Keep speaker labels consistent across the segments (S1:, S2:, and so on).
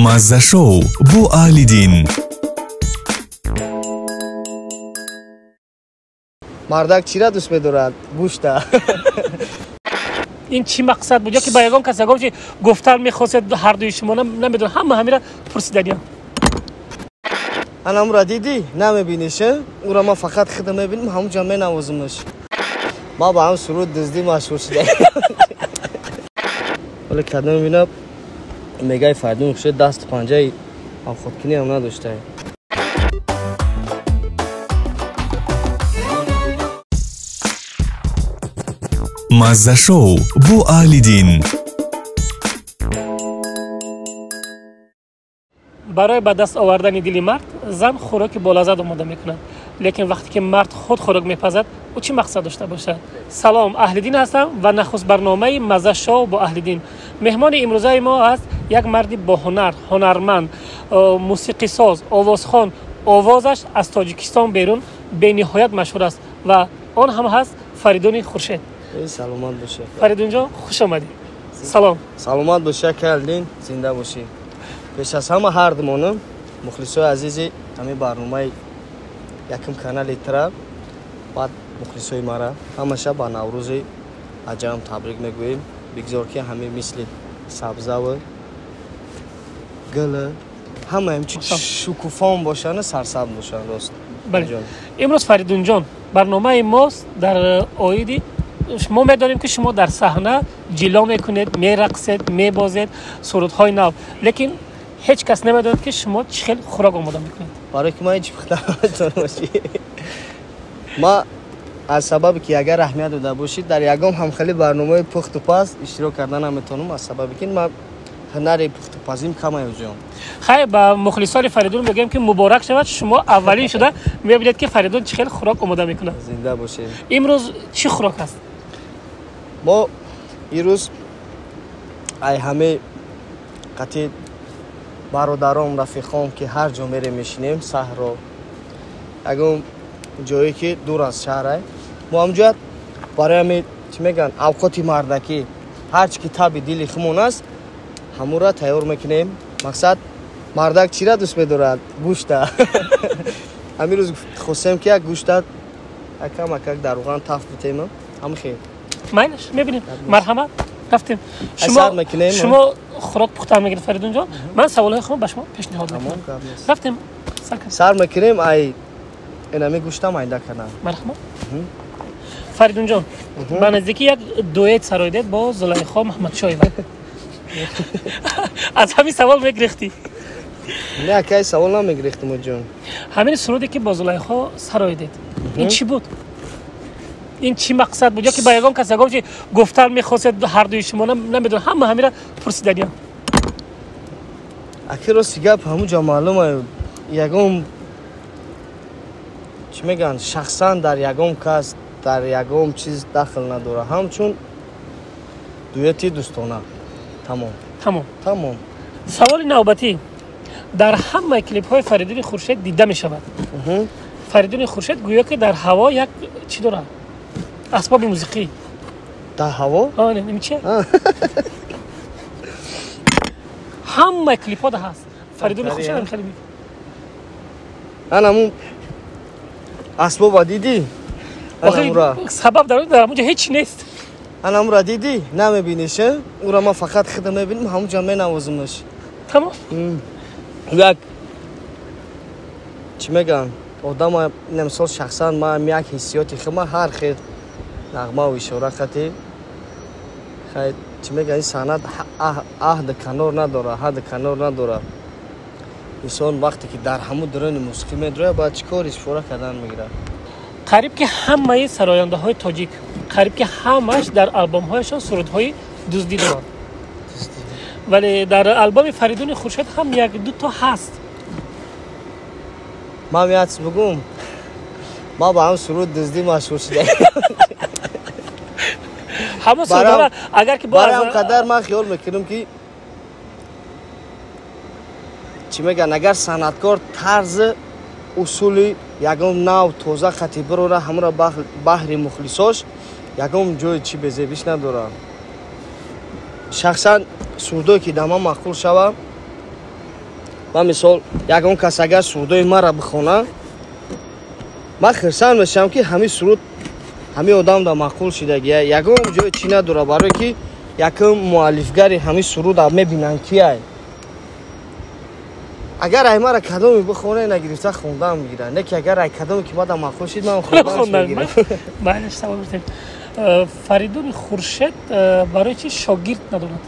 S1: مزه شو با اهلیدین.
S2: مردک چی را دوست می‌دارد؟ گوشت.
S3: این چی مقصد بود؟ یا که با یگان کسی گفت گفتن می‌خواست هر دوی شما نمیدونم همه را پرسیدن.
S2: انا را دیدی؟ نمی‌بینیش؟ او را ما فقط خودم می‌بینیم همون جمع نوازمش. ما با هم سرود دزدی مشهور شدیم. ولی کدام می‌بینم میگه فردون خود دست پنجه هم خودکنی هم نداشته.
S1: مزه شو با اهلیدین.
S3: برای به دست آوردن دل مرد زن خوراک بالازد آماده میکنند، لیکن وقتی که مرد خود خوراک میپزد او چی مقصد داشته باشد؟ سلام، اهلیدین هستم و نخست برنامه مزه شو با اهلیدین. مهمان امروزه ما است یک مرد با هنر، هنرمند، موسیقی ساز، آوازخوان. آوازش از تاجیکستان بیرون به نهایت مشهور است و آن هم هست فریدون خورشید.
S2: سلامت باشه
S3: فریدون جان، خوش آمدید. سلام.
S2: سلامت باشه کلدین، زنده باشی. پیش از همه هر دمانم مخلصای عزیزی همین برنامه یکم کانال ایترا بعد مخلصای مرا همشه با نوروز عجم تبریک میگوییم. بگذار که همه مثل سبزه و گل همه همچین شکوفان باشن، سرسبز باشن. راست
S3: بله. امروز فریدون جان برنامه ماست در آیدی. ما می‌دانیم که شما در صحنه جلو میکنید، میرقصید، میبازید سرودهای نو، لیکن هیچ کس نمی‌داند که شما چه خیلی خوراک آماده میکنید.
S2: برای که ما هیچ پختم باشی. ما از سببی که اگر اهمیت داده باشید در یگام هم خیلی برنامه پخت و پز اشتراک کردن نمیتونم، از سببی که ما هنر پخت و پزیم کم ایجام.
S3: خیلی با مخلصان فریدون بگم که مبارک شود، شما اولین شده می‌بینید که فریدون چه خیلی خوراک آماده میکنه.
S2: زنده باشید.
S3: امروز چی خوراک است؟
S2: ما امروز ای همه قطعی برادرام رفیقام که هر جا میریم میشینیم صحرا اگه جایی که دور از شهر ما همجا برای همین چی میگن اوقات مردکی هر چی که تابع دل خمون است همون را تیار میکنیم. مقصد مردک چی را دوست می‌دارد؟ گوشت. همین روز خواستم که یک گوشت اکم در روغن تفت بتیم هم خیر
S3: ماینش میبینید مرحمت رفتیم. شما خوراک پخته میگید فریدون جان، من سوالای خودم به شما پیشنهاد میکنم. رفتیم
S2: سر میکنیم ای اینمی گوشتم آینده کنم.
S3: مرحمت. فریدون جان به نزدیکی یک دویت سرایدید با زلیخا محمد شایوه. از همین سوال میگرفتی؟
S2: نه که سوال نمیگرفتم جون.
S3: همین سرودی که با زلیخا سرایدید این چی بود؟ این چی مقصد بود؟ یا که با یگان کسی گفتن می‌خواست هر دوی شما نمیدونم همه را پرسیدن.
S2: اخیر راست گپ همون جا معلومه یگان چی میگن شخصا در یگان کس در یگان چیز دخل نداره، همچون دویتی دوستانه. تمام.
S3: سوال نوبتی در همه کلیپ های فریدون خورشید دیده می شود. فریدون خورشید گویا که در هوا یک چی داره؟ اسباب موسیقی
S2: در هوا؟
S3: آه نه چیه؟ همه کلیپ ها ده هست فریدون خورشید هم خیلی میگه.
S2: همون اسباب دیدی؟
S3: سبب در اونجا هیچ نیست.
S2: همون را دیدی؟ نمیبینیش؟ او را ما فقط خودم میبینیم همون جمع نوازمش.
S3: تمام.
S2: یک چی میگم آدم نمیسال شخصا ما یک حسیاتی خما هر خیر نغمه و اشاره خطی خیلی چی میگم این سند عهد کنار نداره، حد کنار نداره. انسان وقتی که در همون دوران موسیقی میدره باید چیکارش فورا کردن میگیره. قریب
S3: که همه سراینده های تاجیک قریب که همش در آلبوم هایشان سرودهای دزدی دارند، ولی در آلبوم فریدون خورشید هم یک دو تا هست.
S2: ما میاد بگم ما با هم سرود دزدی مشهور شدیم.
S3: همون سرود اگر که
S2: برای هم قدر من خیال میکنم که چی میگن اگر صنعتکار طرز اصولی یگم نو تازه خطی بروره همون را بحر مخلصاش یگم جای چی بزیبیش نداره. شخصا سردوی که دما مقبول شوه من مثال یگان کس اگر سرودای ما را بخونه من خرسان میشم که همین سرود همین آدم دا معقول شدگیه یگان جای چی نداره برای که یکم مؤلفگری همین سرود را میبینن کیه اگر ای ما را کدومی بخونه نگرفته خوندم میگیرن نه که اگر ای کدومی که ما دا معقول شد من خوندم میگیرم
S3: بله سوال بودیم فریدون خورشید برای چی شاگرد ندارد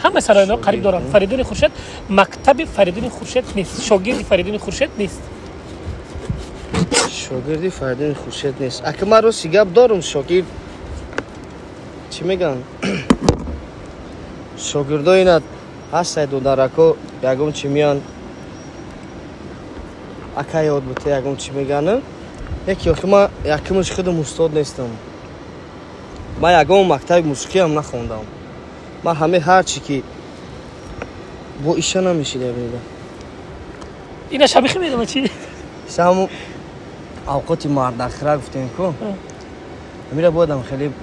S3: همه سراینا قریب دارن فریدون خورشید مکتب فریدون خورشید نیست شاگرد فریدون خورشید نیست
S2: شاگردی فریدون خورشید نیست اگه من رو سیگاب دارم شاگرد چی میگن شاگردای اینا هست دو درکو یکم چی میان اکا یاد بوده یکم چی میگن یکی وقت من یکمش خودم استاد نیستم من یکم مکتب موسیقی هم نخوندم من همه هر چی که با ایشان نمیشیده بیدم
S3: اینا شبیخی میدونم چی؟
S2: همون اوقات مردخره گفتیم که میره بودم خیلی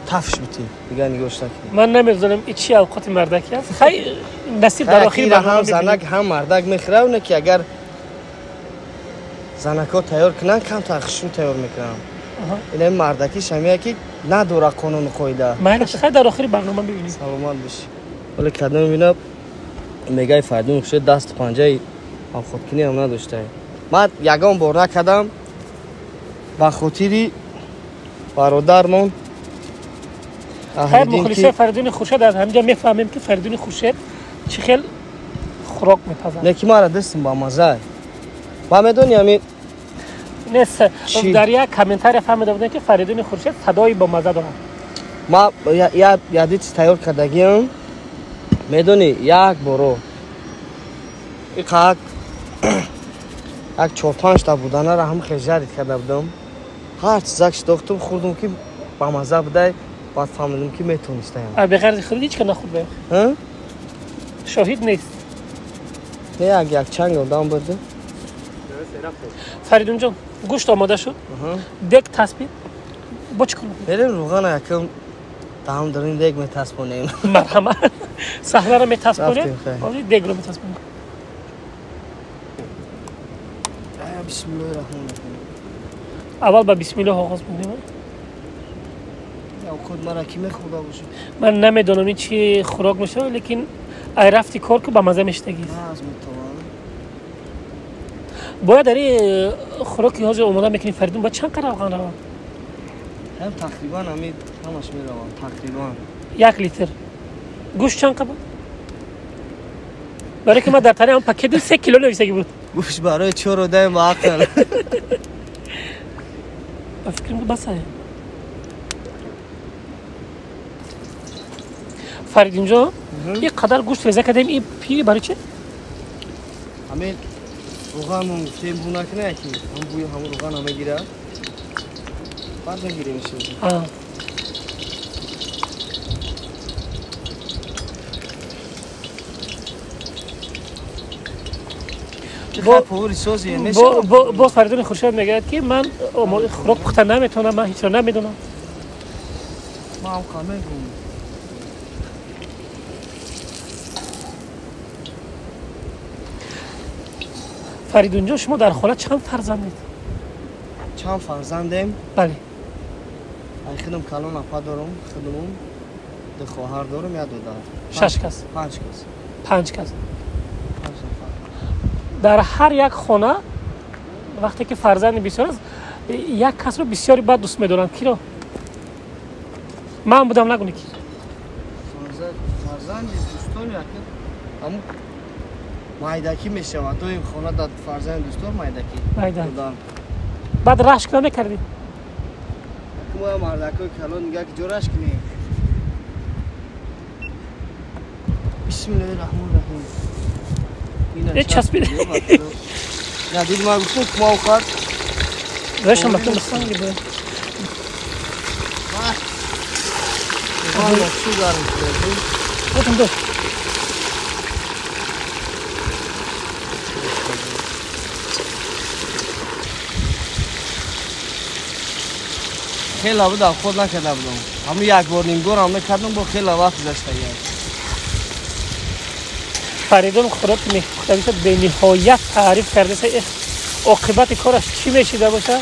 S2: تفش بیتی دیگه نگوشته کنیم
S3: من نمیدونم این چی اوقات مردکی هست خیلی نصیب در آخری
S2: هم زنک هم مردک میخوره اونه که اگر زنک ها تیار کنن کم تخشون تیار میکنن این مردکیش همیه که نداره قانون قایده
S3: من خیلی در آخری برنامه ببینیم
S2: سلامت بشی ولی کدام میبینم میگه فردون خشید دست پنجه هم خودکنی هم نداشته من یگان بار نکدم و خاطری برادرمون
S3: خیلی مخلصه فریدون خورشید از همینجا میفهمیم که فریدون خورشید چه خیلی خوراک میپزن
S2: نکی ما را دستیم با مزه با میدونی همین
S3: نیست در یک کامنتاری فهمیده بودن که فریدون خورشید صدایی با مزه دارن
S2: ما یادی تیار کردگیم میدونی یک برو یک 4-5 تا بودنه را هم خیلی جرید کرده بودم هر چیزکش داختم خوردم که با مزه بوده بعد فهمیدم که میتونستم
S3: بغیر خرید هیچ که نخورد بیخ شاهد نیست
S2: نه یک چنگ آدم بوده
S3: فریدون جان گوشت آماده شد دیگ تسبیح با چی کنم؟
S2: بریم روغن یکم دام داریم دیگ میتسبونیم
S3: مرحمت صحنه رو میتسبونیم دیگ رو میتسبونیم
S2: بسم الله الرحمن الرحیم
S3: اول با بسم الله آغاز می‌کنیم
S2: یا خود مرا کی میخودا باشه
S3: من نمیدونم این چی خوراک میشه لیکن ای رفتی کار که با مزه میشتگی
S2: از میتوان
S3: باید داری خوراکی حاضر اومدن میکنی فریدون با چند قرار روغن روان
S2: هم تقریبا همین همش میروان تقریبا
S3: 1 لیتر گوشت چند قبل برای که من در تنه هم پکیت 3 کیلو نویسگی بود
S2: گوشت برای 4 و 10 معقل
S3: با فکرم که بس هست فرید اینجا یک قدر گوشت ریزه کردیم این پی برای چه؟
S2: همین روغن هم تیم بو نکنه که هم بوی همون روغن همه گیره بعد نگیره میشه
S3: با فریدون خورشید میگه که من خوراک پختن نمیتونم من هیچ رو نمیدونم
S2: ما هم کامل بوم
S3: فریدون جان شما در خانه چند فرزندید؟
S2: چند فرزندیم؟
S3: بله
S2: ای خودم کلان اپا دارم خودمون 2 خواهر دارم یا 2
S3: دار 6 کس
S2: 5 کس
S3: 5 کس در هر یک خانه وقتی که فرزند بسیار است یک کس رو بسیاری بد دوست می‌دارن کی رو من بودم نگونی کی
S2: فرزند دوستان یا که همون مایدکی میشود تو این خانه داد فرزند دوستان مایدکی
S3: بعد رشک نمی‌کردید
S2: ما مردکای کلان نگاه که جورش کنیم بسم الله الرحمن الرحیم
S3: یه چسبیده
S2: نه دید ما گفتم که ما اوقات
S3: رشم بکنم بستان گیبه
S2: ما چو دارم کردیم
S3: بودم دو
S2: خیلی بودم خود نکرده بودم همون 1 بار نیم گور هم نکردم با خیلی وقت گذشته
S3: فریدون خوراک میخواد به نهایت تعریف کرده سه عاقبت کارش چی میشیده باشه؟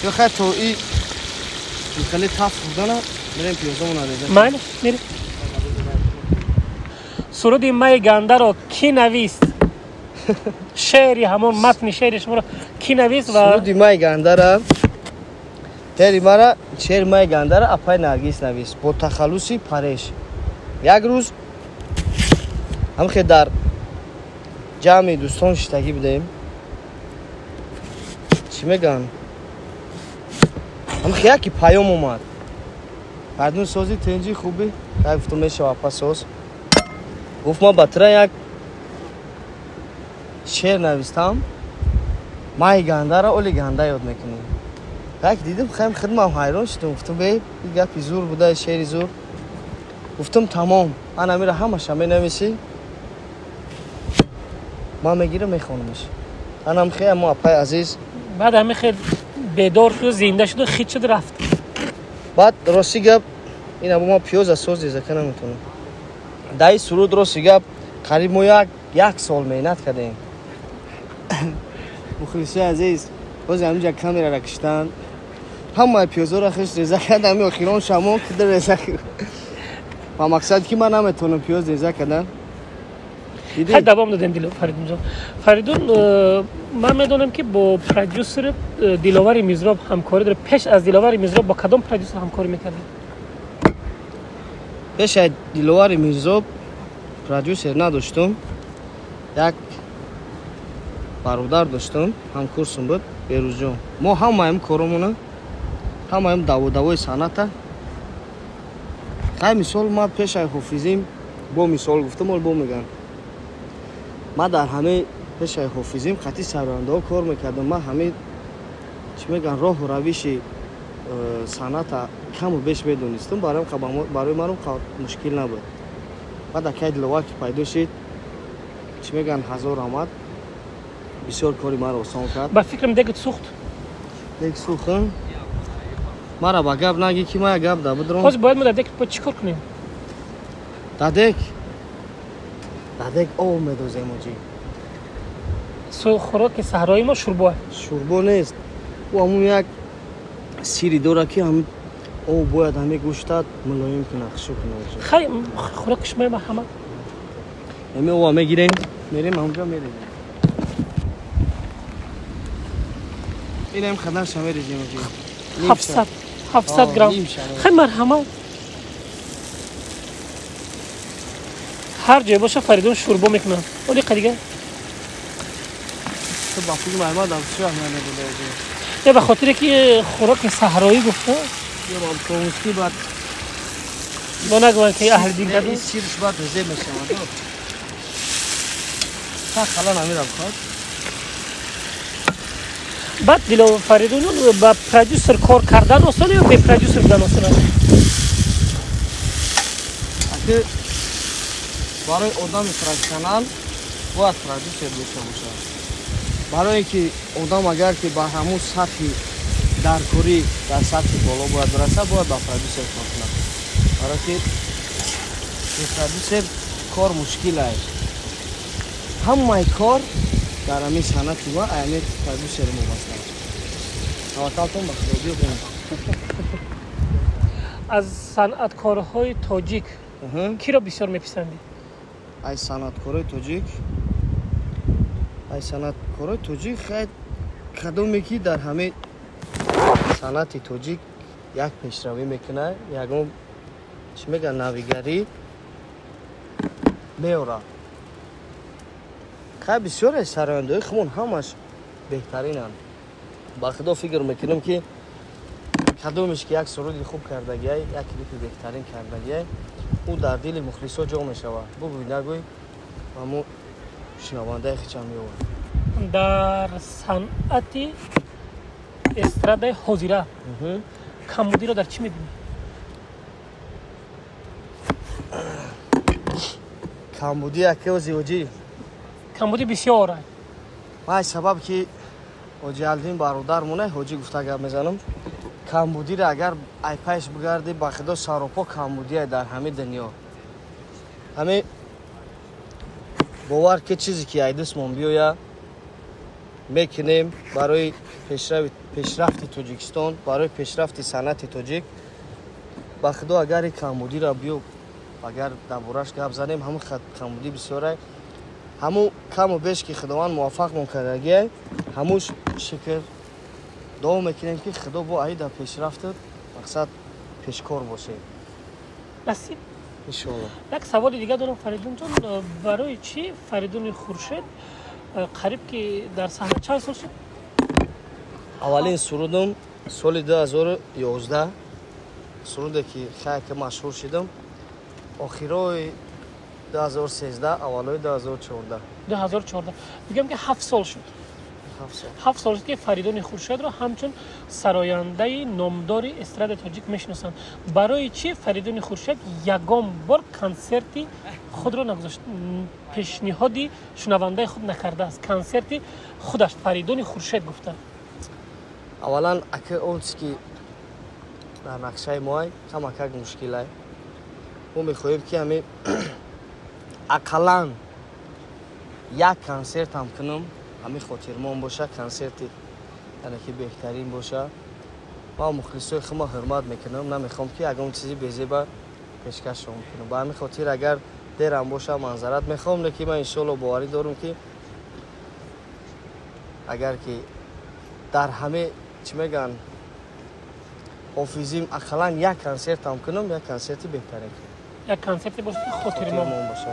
S2: یا خیلی تویی خیلی تاف بودن بریم پیازمون آریزه
S3: من میره سرود مای گنده رو کی نویست؟ شعری همون متن شعرش رو کی نویست و
S2: سرود مای گنده را تری مرا شعر مای گنده را اپای نرگیس نویست با تخلصی پریش یک روز هم خیلی در جمع دوستان شتگی بدهیم چی میگن هم خیلی یکی پیام اومد فردون سازی تنجی خوبی که گفتم میشه واپس ساز گفت ما بطره یک شعر نویستم مای گنده را اولی گنده یاد میکنیم یک دیدم خیلی خدمم حیران شدم گفتم بی گپی زور بوده شعری زور گفتم تمام انا میره همه شمی نویسی ما میگیرم میخونمش انم خیلی ما اپای عزیز
S3: بعد همه خیلی بیدار شد زنده شد و خیت شد رفت
S2: بعد راستی گپ این ما پیاز از سوز دیزکه نمیتونم دایی سرود راستی گپ قریب ما یک سال مهنت کردیم مخلصی عزیز باز همینجا کامیرا را کشتن همه پیازا را خشت ریزه کردن همین آخیران شما کده ریزه و مقصد که من نمیتونم پیاز ریزه کردن
S3: خیلی دوام دادن فریدون جان فریدون من میدونم که با پرودیوسر دلاور میزراب همکاری داره پیش از دلاور میزراب با کدام پرودیوسر همکاری میکردی؟
S2: پیش از دلاور میزراب پرودیوسر نداشتم یک برادر داشتم هم کورسم بود بیروز جان ما همه کارمونه همه دوای صنعت خیلی مثال ما پیش از حافظیم با مثال گفتم با میگن ما در همه پیش از حافظیم خطی سرانده ها کار میکردم ما همه چی میگن راه و روش صنعت کم و بیش بدونستم برای من مشکل نبود بعد اکی دلوار که پیدا شد چی میگن هزار آمد بسیار کاری ما را آسان کرد
S3: با فکرم دیگه سوخت
S2: دیگه سوختم ما را با گپ نگی که ما یک گپ دا بدرم
S3: خواست باید ما در دیگه چی کار کنیم؟
S2: دادک او میدوزیم جی
S3: خوراک صحرایی ما شوربا
S2: شوربا نیست او همون یک سیری داره که هم او باید همه گوشتت ملایم کنه خشو کنه
S3: خیلی خوراکش ما همه
S2: همه او همه گیریم میریم همونجا میریم این هم خدر شمه ریزیم
S3: 700 گرم خیلی مرحمه هر جای باشه فریدون شوربا میکنه ولی قدیگه
S2: تو با فیلم احمد هم چه احمد نبوده
S3: یا به خاطر که خوراک صحرایی گفته
S2: یا با کاموسکی باید
S3: با نگوان که اهل دین کرده
S2: این سیرش باید رزه میشه تا خلا نمیرم خواد
S3: بعد دلو فریدون با پرودیوسر کار کردن آسانه یا به پرودیوسر بودن آسانه؟
S2: اگه برای آدم پروفشنال باید پرودیوسر باشه برای اینکه آدم اگر که با همون سطح درکاری در سطح بالا باید برسه باید با پرودیوسر کار کنه برای که پرودیوسر کار مشکل است همه کار در همین صنعت ما اهمیت پرودیوسر مباشر تواتاتون بخیردی کنیم
S3: از صنعتکارهای تاجیک کی را بسیار میپسندی؟
S2: ای صنعتکارهای تاجیک خیلی کدومی که در همه صنعت تاجیک یک پیشروی میکنه یکم چی میگن نویگری میوره خیلی بسیار از سرانده خمون همش بهترین هم با خدا فکر میکنم که کدومش که یک سرودی خوب کردگی یک کلیپ بهترین کردگی او در دل مخلصا جا میشود بگوی نگوی و مو شنوانده خیچم میوان
S3: در صنعت استرادای حاضره کمبودی را در چی میبینی؟
S2: کمبودی اکی و زیوجی
S3: کمبودی بسیار است
S2: من سبب که حاجی الدین برادر مونه حاجی گفته گپ میزنم کمبودی را اگر ای پیش بگردی با خدا سراپا کمبودی در همه دنیا همه باور که چیزی که ایدستمون بیاید میکنیم برای پیشرفت تاجیکستان، برای پیشرفت صنعت تاجیک. با خدا اگر کمبودی را بیو اگر دربارش گپ زنیم همون کمبودی بسیاره، همون کم و بیش که خداوند موفق مون کردگی هموش شکر دعا میکنیم که خدا با عید پیشرفت مقصد پیشکار باشه.
S3: نصیب.
S2: انشالله.
S3: یک سوال دیگه دارم فریدون جان، برای چی فریدون خورشید قریب که در صحنه چند سال شد؟
S2: اولین سرودم سال 2011 سروده که خیلی مشهور شدم، آخرای 2013 اولای 2014.
S3: 2014 میگم که 7 سال شد. 7 سال که فریدون خورشید را همچون سراینده نامدار استراد تاجیک میشناسند. برای چی فریدون خورشید یگام بار کنسرتی خود را نگذاشت؟ پیشنهادی شنونده خود نکرده است، کنسرتی خودش فریدون خورشید گفته.
S2: اولا اگه اون که در نقشه مای کم اکه مشکل ما میخواهیم که همه اقلا یک کنسرت هم کنم، همه خاطرمان باشه، کنسرتی یعنی که بهترین باشه. ما مخلصای خما حرمت میکنم، نمیخوام که اگه اون چیزی بزیبه پیشکش کنم. با همین خاطر اگر دیرم باشه منظرت میخوام، لیکن من انشالله باوری دارم که اگر که در همه چی میگن حافظیم اقلا یک کنسرت هم کنم، یک کنسرتی بهتره که
S3: یک کنسرتی باشه که خاطرمان
S2: باشه.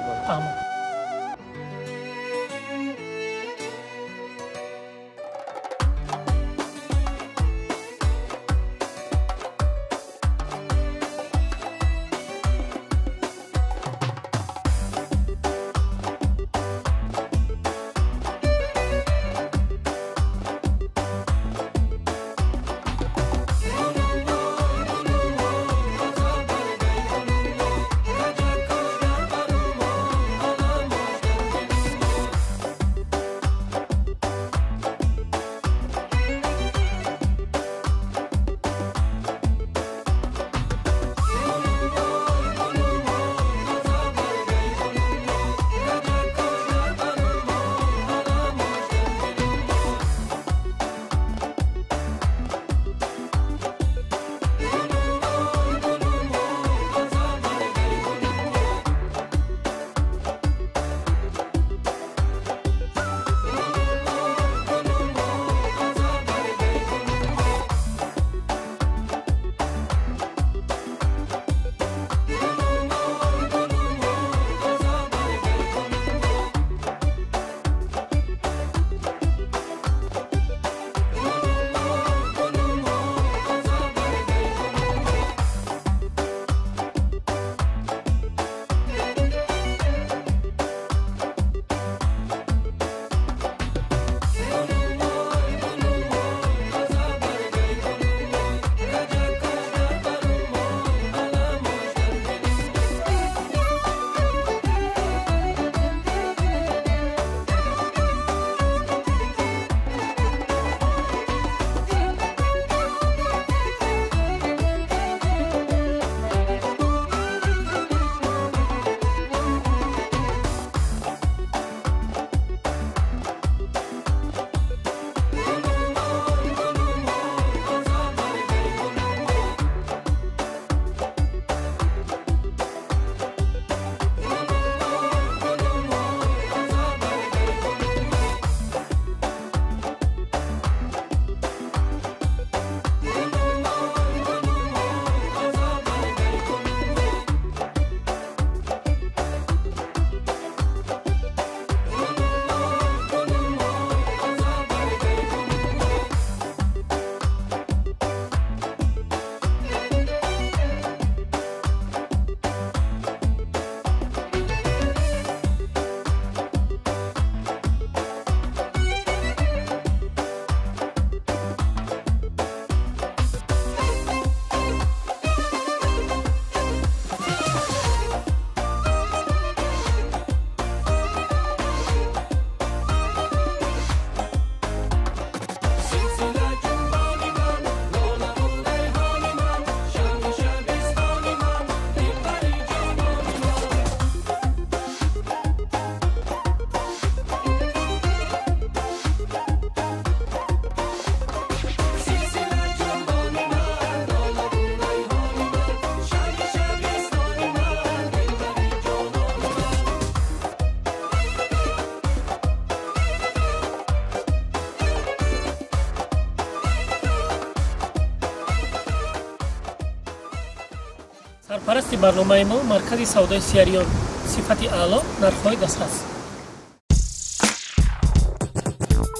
S3: سرپرست برنامه ما مرکز سودای سیاریان صفت اعلی نرخ‌های دسترس.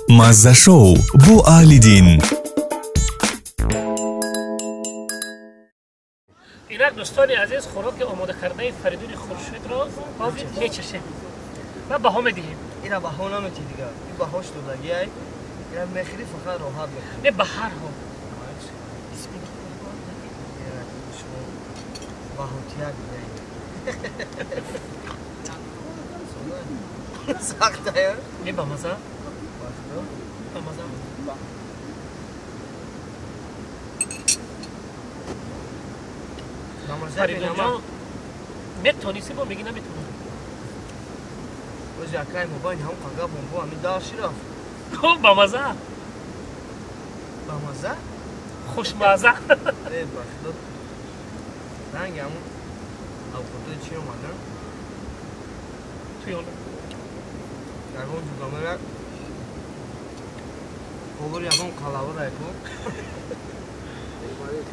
S1: مزه شو بو آلیدین.
S3: اینک دوستان عزیز خوراک آماده کرده فریدون خورشید را حاضر میچشیم و بها میدهیم.
S2: اینا بها نمیتی دیگه. این بهاش دودگی ای. اینا میخری فقط راحت میخوری.
S3: نه به هر حال.
S2: بهوتیه دیگه. سخته یا؟
S3: نه با مزه. با مزه. فریدون جان میتونیسی با میگی نمیتونم.
S2: وجه اکای موبایل هم قنقا بومبو همی داشتی رفت.
S3: خوب با مزه.
S2: با مزه؟
S3: خوش مزه.
S2: ای بخدو. رنگ همون اوقاتو چی اومدن؟
S3: توی اون.
S2: در اون جوگامه را خبری از اون کلاوه رای کن.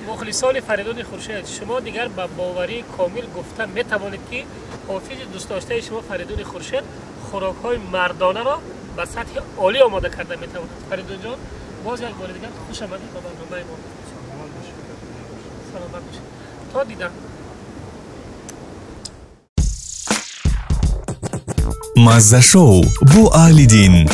S3: مخلصان فریدون خورشید، شما دیگر با باوری کامل گفته می توانید که حافظ دوست داشته شما فریدون خورشید خوراک‌های مردانه را به سطح عالی آماده کرده می تواند. فریدون جان باز یک بار دیگر خوش آمدید به برنامه ما. سلامت باشید. تا دیدن.
S1: مزه شو بو آلیدین.